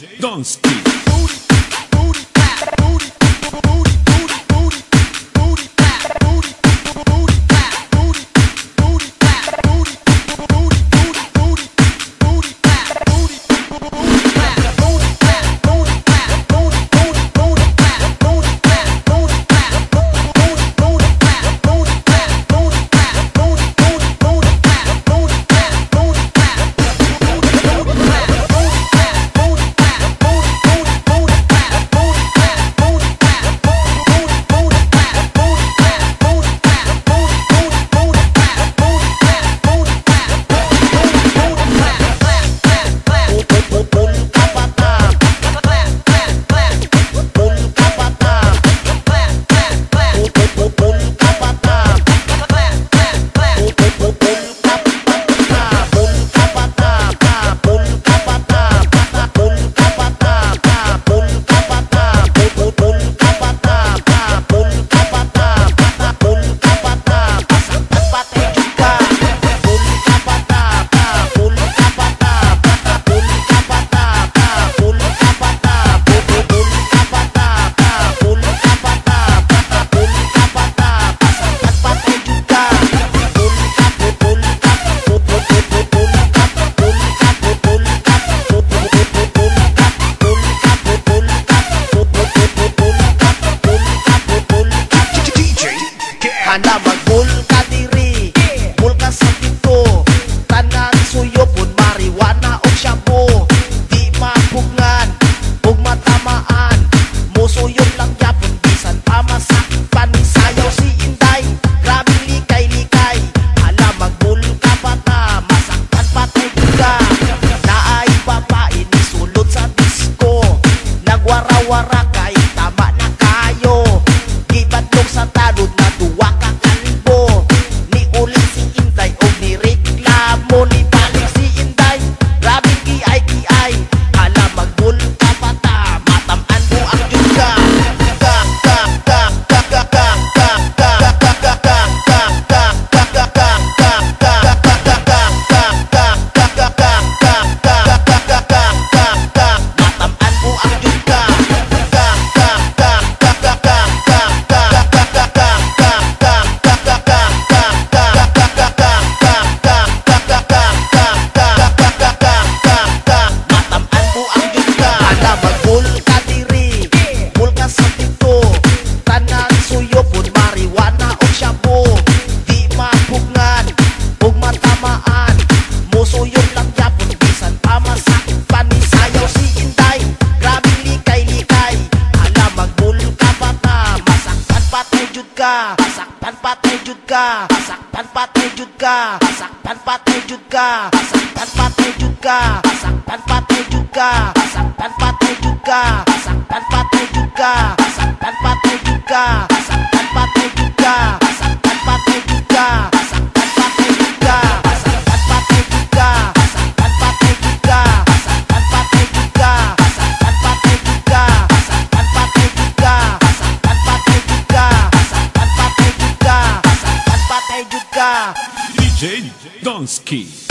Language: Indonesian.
Donsky. Hana magbul ka diri, bul ka sa pito, tanan suyo pun mariwana o shabu. Di mapugngan, ug matamaan, musuyon lang yapon bisan pamasakpan ni sayaw si Inday. Grabe likay-likay, hala magbul ka bata, masaktan patay ka. Naay babae ni sulod sa disco, nagwara-wara kay tama na kayo. Gibatlog sa talod na duwa ka kalbo, ni ulit si Inday o ni reklamo, ni balik si Inday. Grabe kiay-kiay, hala magbul ka bata, matamaan mo ang yuga. Matamaan mo ang yuga. Pasakpan patay jud ka, pasakpan patay jud ka, pasakpan patay jud ka, pasakpan patay jud ka, pasakpan patay jud ka, pasakpan patay jud ka, pasakpan patay jud ka, pasakpan patay jud ka, pasakpan patay jud ka, pasakpan patay jud ka, pasakpan patay jud ka, pasakpan patay jud ka, pasakpan patay jud ka, pasakpan patay jud ka, pasakpan patay jud ka, pasakpan patay jud ka, pasakpan patay jud ka, DJ Donsky.